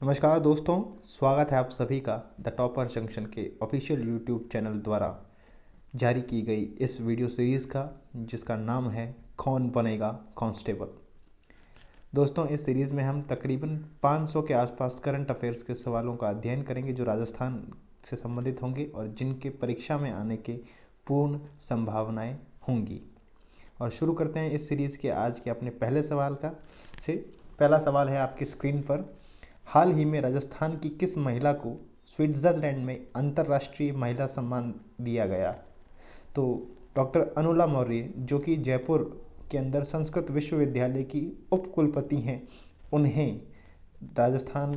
नमस्कार दोस्तों, स्वागत है आप सभी का द टॉपर जंक्शन के ऑफिशियल यूट्यूब चैनल द्वारा जारी की गई इस वीडियो सीरीज़ का, जिसका नाम है कौन बनेगा कांस्टेबल। दोस्तों, इस सीरीज़ में हम तकरीबन 500 के आसपास करंट अफेयर्स के सवालों का अध्ययन करेंगे जो राजस्थान से संबंधित होंगे और जिनके परीक्षा में आने के पूर्ण संभावनाएं होंगी। और शुरू करते हैं इस सीरीज़ के आज के अपने पहले सवाल का से। पहला सवाल है आपकी स्क्रीन पर। हाल ही में राजस्थान की किस महिला को स्विट्जरलैंड में अंतर्राष्ट्रीय महिला सम्मान दिया गया? तो डॉक्टर अनुला मौर्य, जो कि जयपुर के अंदर संस्कृत विश्वविद्यालय की उप कुलपति हैं, उन्हें राजस्थान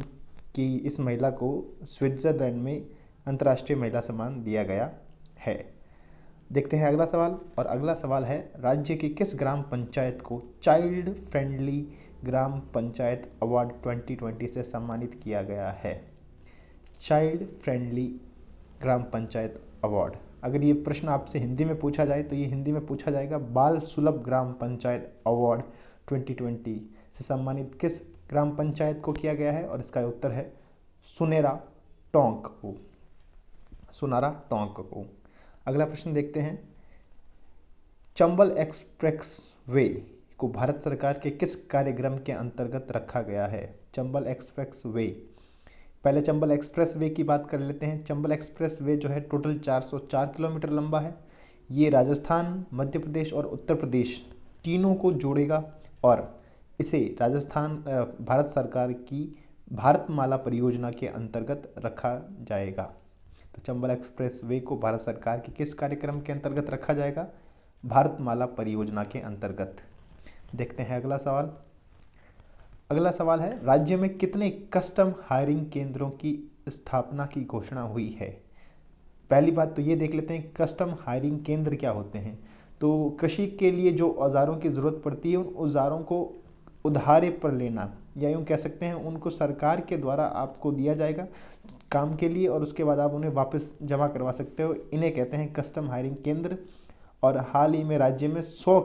की इस महिला को स्विट्जरलैंड में अंतर्राष्ट्रीय महिला सम्मान दिया गया है। देखते हैं अगला सवाल। और अगला सवाल है, राज्य की किस ग्राम पंचायत को चाइल्ड फ्रेंडली ग्राम पंचायत अवार्ड 2020 से सम्मानित किया गया है? चाइल्ड फ्रेंडली ग्राम पंचायत अवार्ड। अगर ये प्रश्न आपसे हिंदी में पूछा जाए तो ये हिंदी में पूछा जाएगा, बाल सुलभ ग्राम पंचायत अवार्ड 2020 से सम्मानित किस ग्राम पंचायत को किया गया है? और इसका उत्तर है सुनेरा टोंक को। सुनारा टोंक को। अगला प्रश्न देखते हैं, चंबल एक्सप्रेस वे को भारत सरकार के किस कार्यक्रम के अंतर्गत रखा गया है? Chambal express way. पहले चंबल एक्सप्रेस वे की बात कर लेते हैं। चंबल एक्सप्रेस वे जो है टोटल 404 किलोमीटर लंबा है। ये राजस्थान, मध्य प्रदेश और उत्तर प्रदेश तीनों को जोड़ेगा और इसे भारत सरकार की भारतमाला परियोजना के अंतर्गत रखा जाएगा। तो चंबल एक्सप्रेस वे को भारत सरकार के किस कार्यक्रम के अंतर्गत रखा जाएगा? भारतमाला परियोजना के अंतर्गत। देखते हैं अगला सवाल। अगला सवाल है, राज्य में कितने कस्टम हायरिंग केंद्रों की स्थापना की घोषणा हुई है? पहली बात तो ये देख लेते हैं, कस्टम हायरिंग केंद्र क्या होते हैं। तो कृषि के लिए जो औजारों की जरूरत पड़ती है, उन औजारों को उधारे पर लेना, या यूँ कह सकते हैं उनको सरकार के द्वारा आपको दिया जाएगा काम के लिए और उसके बाद आप उन्हें वापस जमा करवा सकते हो। इन्हें कहते हैं कस्टम हायरिंग केंद्र। और हाल ही में राज्य में 100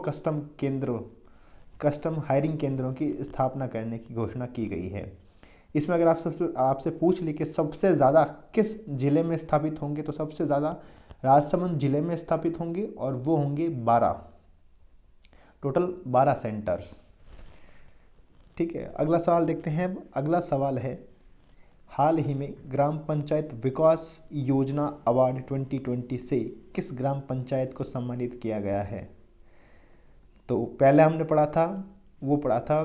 कस्टम हायरिंग केंद्रों की स्थापना करने की घोषणा की गई है। इसमें अगर आपसे पूछ ली कि सबसे ज़्यादा किस जिले में स्थापित होंगे, तो सबसे ज़्यादा राजसमंद जिले में स्थापित होंगे और वो होंगे 12, टोटल 12 सेंटर्स। ठीक है, अगला सवाल देखते हैं। अगला सवाल है, हाल ही में ग्राम पंचायत विकास योजना अवार्ड 2020 से किस ग्राम पंचायत को सम्मानित किया गया है? तो पहले हमने पढ़ा था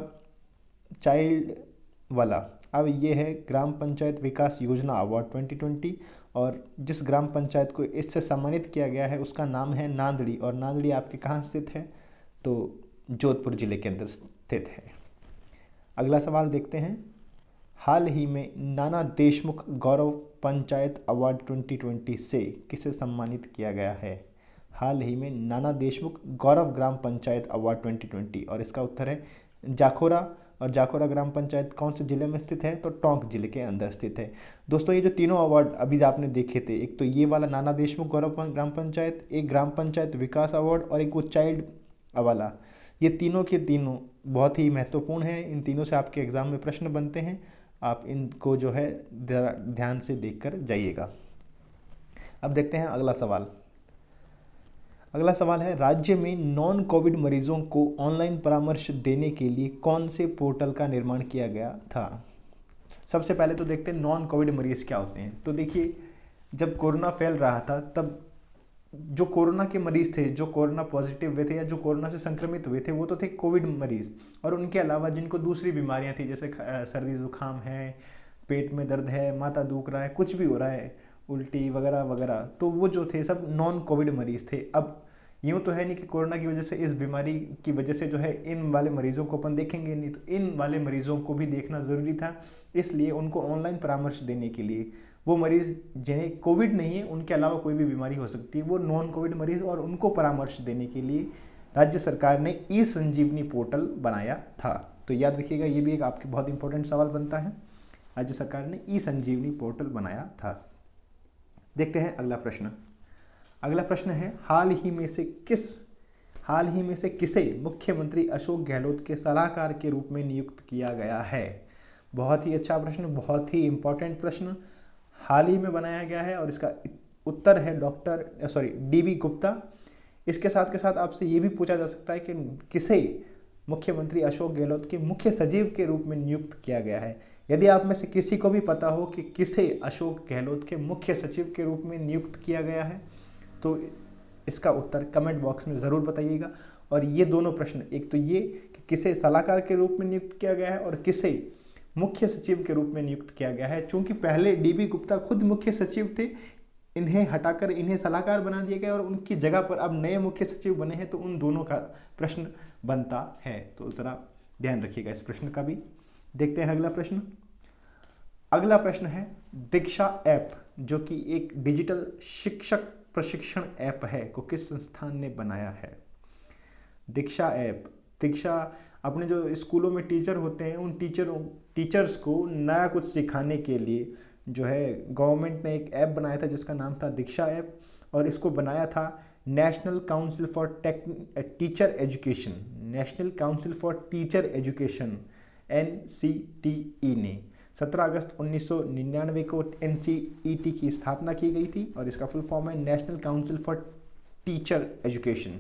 चाइल्ड वाला। अब ये है ग्राम पंचायत विकास योजना अवार्ड 2020 और जिस ग्राम पंचायत को इससे सम्मानित किया गया है उसका नाम है नांदड़ी। और नांदड़ी आपके कहाँ स्थित है? तो जोधपुर जिले के अंदर स्थित है। अगला सवाल देखते हैं, हाल ही में नाना देशमुख गौरव पंचायत अवार्ड 2020 से किसे सम्मानित किया गया है? हाल ही में नाना देशमुख गौरव ग्राम पंचायत अवार्ड 2020 और इसका उत्तर है जाखोरा। और जाखोरा ग्राम पंचायत कौन से जिले में स्थित है? तो टोंक जिले के अंदर स्थित है। दोस्तों, ये जो तीनों अवार्ड अभी आपने देखे थे, एक तो ये वाला नाना देशमुख गौरव ग्राम पंचायत, एक ग्राम पंचायत विकास अवार्ड और एक वो चाइल्ड वाला, ये तीनों के तीनों बहुत ही महत्वपूर्ण है। इन तीनों से आपके एग्जाम में प्रश्न बनते हैं, आप इनको जो है ध्यान से देखकर जाइएगा। अब देखते हैं अगला सवाल। अगला सवाल है, राज्य में नॉन कोविड मरीजों को ऑनलाइन परामर्श देने के लिए कौन से पोर्टल का निर्माण किया गया था? सबसे पहले तो देखते हैं नॉन कोविड मरीज क्या होते हैं। तो देखिए, जब कोरोना फैल रहा था तब जो कोरोना के मरीज थे, जो कोरोना पॉजिटिव हुए थे या जो कोरोना से संक्रमित हुए थे, वो तो थे कोविड मरीज। और उनके अलावा जिनको दूसरी बीमारियां थी, जैसे सर्दी जुकाम है, पेट में दर्द है, माथा दुख रहा है, कुछ भी हो रहा है, उल्टी वगैरह वगैरह, तो वो जो थे सब नॉन कोविड मरीज थे। अब यूँ तो है नहीं कि कोरोना की वजह से, इस बीमारी की वजह से जो है इन वाले मरीजों को अपन देखेंगे नहीं, तो इन वाले मरीजों को भी देखना ज़रूरी था। इसलिए उनको ऑनलाइन परामर्श देने के लिए, वो मरीज जिन्हें कोविड नहीं है, उनके अलावा कोई भी बीमारी हो सकती है, वो नॉन कोविड मरीज, और उनको परामर्श देने के लिए राज्य सरकार ने ई संजीवनी पोर्टल बनाया था। तो याद रखिएगा, ये भी एक आपके बहुत इंपॉर्टेंट सवाल बनता है। राज्य सरकार ने ई संजीवनी पोर्टल बनाया था। देखते हैं अगला प्रश्न। अगला प्रश्न है, हाल ही में से किसे मुख्यमंत्री अशोक गहलोत के सलाहकार के रूप में नियुक्त किया गया है? बहुत ही अच्छा प्रश्न, बहुत ही इंपॉर्टेंट प्रश्न हाल ही में बनाया गया है और इसका उत्तर है DB गुप्ता। इसके साथ के साथ आपसे ये भी पूछा जा सकता है कि किसे मुख्यमंत्री अशोक गहलोत के मुख्य सचिव के रूप में नियुक्त किया गया है। यदि आप में से किसी को भी पता हो कि किसे अशोक गहलोत के मुख्य सचिव के रूप में नियुक्त किया गया है तो इसका उत्तर कमेंट बॉक्स में ज़रूर बताइएगा। और ये दोनों प्रश्न, एक तो ये कि किसे सलाहकार के रूप में नियुक्त किया गया है और किसे मुख्य सचिव के रूप में नियुक्त किया गया है। चूंकि पहले DB गुप्ता खुद मुख्य सचिव थे, इन्हें हटाकर इन्हें सलाहकार बना दिया गया और उनकी जगह पर अब नए मुख्य सचिव बने हैं, तो उन दोनों का प्रश्न बनता है। तो जरा ध्यान रखिएगा इस प्रश्न का भी। देखते हैं अगला प्रश्न। अगला प्रश्न है दीक्षा ऐप, जो कि एक डिजिटल शिक्षक प्रशिक्षण ऐप है, को किस संस्थान ने बनाया है। दीक्षा ऐप, दीक्षा अपने जो स्कूलों में टीचर होते हैं उन टीचर्स को नया कुछ सिखाने के लिए जो है गवर्नमेंट ने एक ऐप बनाया था जिसका नाम था दीक्षा ऐप, और इसको बनाया था national council for teacher education, national council for teacher education NCTE ने 17 अगस्त 1999 को NCET की स्थापना की गई थी और इसका फुल फॉर्म है national council for teacher education.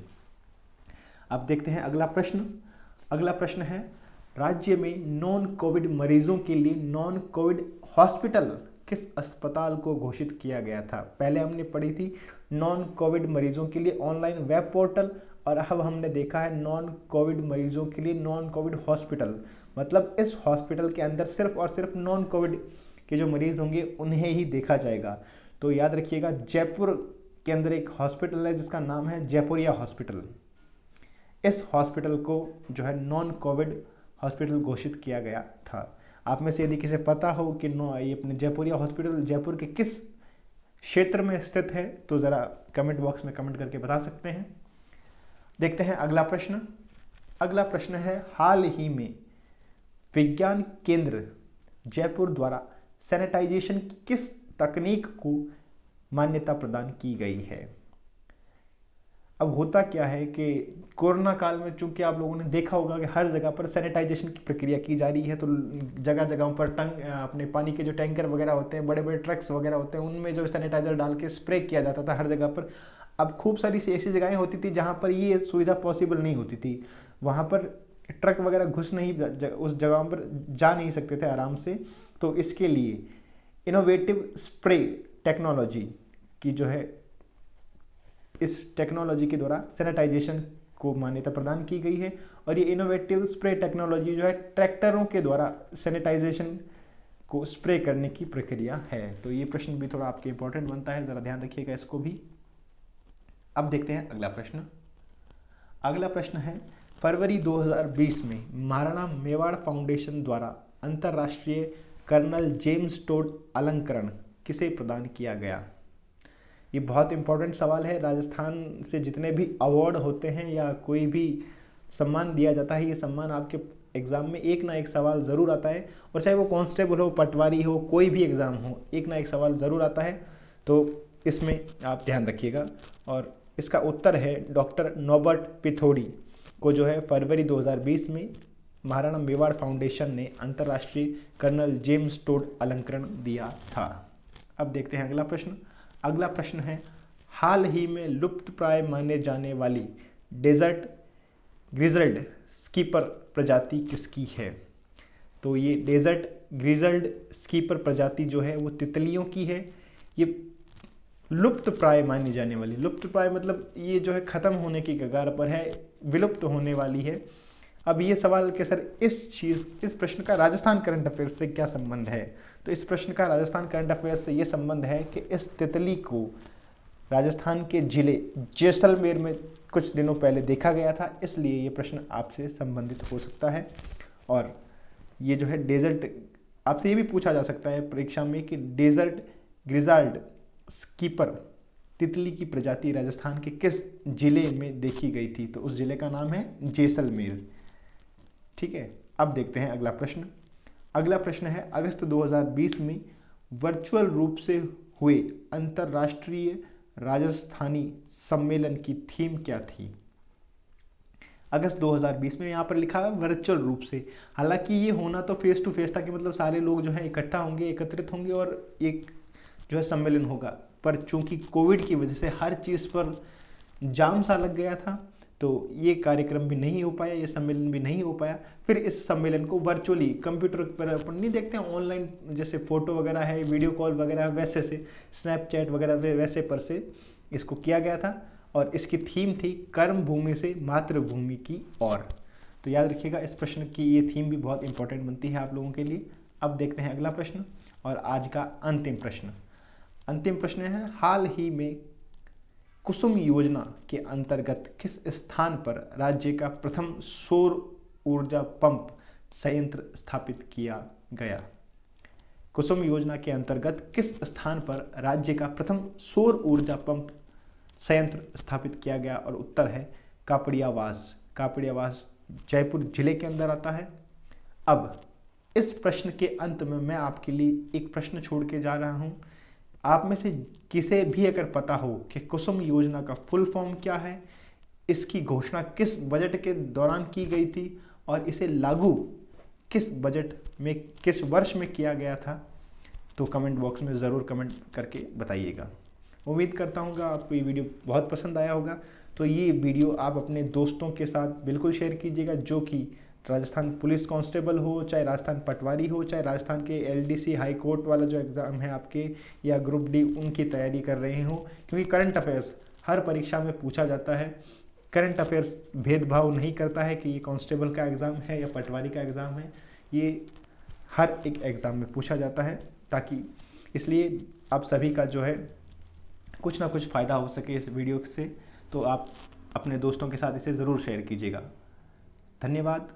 अब देखते हैं अगला प्रश्न। अगला प्रश्न है राज्य में नॉन कोविड मरीजों के लिए नॉन कोविड हॉस्पिटल किस अस्पताल को घोषित किया गया था। पहले हमने पढ़ी थी नॉन कोविड मरीजों के लिए ऑनलाइन वेब पोर्टल, और अब हमने देखा है नॉन कोविड मरीजों के लिए नॉन कोविड हॉस्पिटल। मतलब इस हॉस्पिटल के अंदर सिर्फ और सिर्फ नॉन कोविड के जो मरीज होंगे उन्हें ही देखा जाएगा। तो याद रखिएगा जयपुर के अंदर एक हॉस्पिटल है जिसका नाम है जयपुरिया हॉस्पिटल। इस हॉस्पिटल को जो है नॉन कोविड हॉस्पिटल घोषित किया गया था। आप में से यदि किसे पता हो कि ये अपने जयपुरिया हॉस्पिटल जयपुर के किस क्षेत्र में स्थित है तो ज़रा कमेंट बॉक्स में कमेंट करके बता सकते हैं। देखते हैं अगला प्रश्न। अगला प्रश्न है हाल ही में विज्ञान केंद्र जयपुर द्वारा सैनिटाइजेशन की किस तकनीक को मान्यता प्रदान की गई है। अब होता क्या है कि कोरोना काल में चूंकि आप लोगों ने देखा होगा कि हर जगह पर सैनिटाइजेशन की प्रक्रिया की जा रही है, तो जगह जगहों पर अपने पानी के जो टैंकर वगैरह होते हैं, बड़े बड़े ट्रक्स वगैरह होते हैं, उनमें जो सैनिटाइजर डाल के स्प्रे किया जाता था हर जगह पर। अब खूब सारी ऐसी जगहें होती थी जहां पर ये सुविधा पॉसिबल नहीं होती थी, वहां पर ट्रक वगैरह घुस नहीं उस जगहों पर जा नहीं सकते थे आराम से। तो इसके लिए इनोवेटिव स्प्रे टेक्नोलॉजी की जो है, इस टेक्नोलॉजी के द्वारा सैनिटाइजेशन को मान्यता प्रदान की गई है। और ये इनोवेटिव स्प्रे टेक्नोलॉजी जो है ट्रैक्टरों के द्वारा सैनिटाइजेशन को स्प्रे करने की प्रक्रिया है। तो ये प्रश्न भी थोड़ा आपके इंपॉर्टेंट बनता है, जरा ध्यान रखिएगा इसको भी। अब देखते हैं अगला प्रश्न। अगला प्रश्न है फरवरी 2020 में महाराणा मेवाड़ फाउंडेशन द्वारा अंतरराष्ट्रीय कर्नल जेम्स टोड अलंकरण किसे प्रदान किया गया। ये बहुत इंपॉर्टेंट सवाल है। राजस्थान से जितने भी अवार्ड होते हैं या कोई भी सम्मान दिया जाता है, ये सम्मान आपके एग्जाम में एक ना एक सवाल जरूर आता है, और चाहे वो कांस्टेबल हो, पटवारी हो, कोई भी एग्जाम हो, एक ना एक सवाल जरूर आता है। तो इसमें आप ध्यान रखिएगा। और इसका उत्तर है डॉक्टर नॉबर्ट पिथोड़ी को जो है फरवरी 2020 में महाराणा मेवाड़ फाउंडेशन ने अंतर्राष्ट्रीय कर्नल जेम्स टोड अलंकरण दिया था। अब देखते हैं अगला प्रश्न। अगला प्रश्न है हाल ही में लुप्त प्राय माने जाने वाली डेजर्ट ग्रिजल्ड स्कीपर प्रजाति किसकी है। तो ये डेजर्ट ग्रिजल्ड स्कीपर प्रजाति जो है वो तितलियों की है। ये लुप्त प्राय मानी जाने वाली, लुप्त प्राय मतलब ये जो है खत्म होने की कगार पर है, विलुप्त होने वाली है। अब ये सवाल कि सर इस प्रश्न का राजस्थान करंट अफेयर से क्या संबंध है। तो इस प्रश्न का राजस्थान करंट अफेयर से ये संबंध है कि इस तितली को राजस्थान के जिले जैसलमेर में कुछ दिनों पहले देखा गया था, इसलिए ये प्रश्न आपसे संबंधित हो सकता है। और ये जो है डेजर्ट, आपसे ये भी पूछा जा सकता है परीक्षा में कि डेजर्ट ग्रिजल्ड स्कीपर तितली की प्रजाति राजस्थान के किस जिले में देखी गई थी। तो उस जिले का नाम है जैसलमेर। ठीक है, अब देखते हैं अगला प्रश्न। अगला प्रश्न है अगस्त 2020 में वर्चुअल रूप से हुए अंतरराष्ट्रीय राजस्थानी सम्मेलन की थीम क्या थी। अगस्त 2020 में। यहाँ पर लिखा है वर्चुअल रूप से। हालांकि ये होना तो फेस टू फेस था कि मतलब सारे लोग जो है इकट्ठा होंगे, एकत्रित होंगे और एक जो है सम्मेलन होगा, पर चूंकि कोविड की वजह से हर चीज़ पर जाम सा लग गया था, तो ये कार्यक्रम भी नहीं हो पाया, ये सम्मेलन भी नहीं हो पाया। फिर इस सम्मेलन को वर्चुअली कंप्यूटर पर अपन नहीं देखते हैं ऑनलाइन, जैसे फोटो वगैरह है, वीडियो कॉल वगैरह है, वैसे से स्नैपचैट वगैरह वैसे पर से इसको किया गया था। और इसकी थीम थी कर्म भूमि से मातृभूमि की ओर। तो याद रखिएगा इस प्रश्न की ये थीम भी बहुत इंपॉर्टेंट बनती है आप लोगों के लिए। अब देखते हैं अगला प्रश्न और आज का अंतिम प्रश्न। अंतिम प्रश्न है, हाल ही में कुसुम योजना के अंतर्गत किस स्थान पर राज्य का प्रथम सौर ऊर्जा पंप संयंत्र स्थापित किया गया? कुसुम योजना के अंतर्गत किस स्थान पर राज्य का प्रथम सौर ऊर्जा पंप संयंत्र स्थापित किया गया? और उत्तर है कापड़ियावास। कापड़ियावास जयपुर जिले के अंदर आता है। अब इस प्रश्न के अंत में मैं आपके लिए एक प्रश्न छोड़ के जा रहा हूं। आप में से किसे भी अगर पता हो कि कुसुम योजना का फुल फॉर्म क्या है, इसकी घोषणा किस बजट के दौरान की गई थी और इसे लागू किस बजट में किस वर्ष में किया गया था, तो कमेंट बॉक्स में ज़रूर कमेंट करके बताइएगा। उम्मीद करता हूँ आपको ये वीडियो बहुत पसंद आया होगा। तो ये वीडियो आप अपने दोस्तों के साथ बिल्कुल शेयर कीजिएगा, जो कि राजस्थान पुलिस कांस्टेबल हो, चाहे राजस्थान पटवारी हो, चाहे राजस्थान के एलडीसी हाई कोर्ट वाला जो एग्ज़ाम है आपके, या ग्रुप डी उनकी तैयारी कर रहे हो। क्योंकि करंट अफेयर्स हर परीक्षा में पूछा जाता है। करंट अफेयर्स भेदभाव नहीं करता है कि ये कांस्टेबल का एग्ज़ाम है या पटवारी का एग्ज़ाम है, ये हर एक एग्ज़ाम में पूछा जाता है। ताकि इसलिए आप सभी का जो है कुछ ना कुछ फ़ायदा हो सके इस वीडियो से, तो आप अपने दोस्तों के साथ इसे ज़रूर शेयर कीजिएगा। धन्यवाद।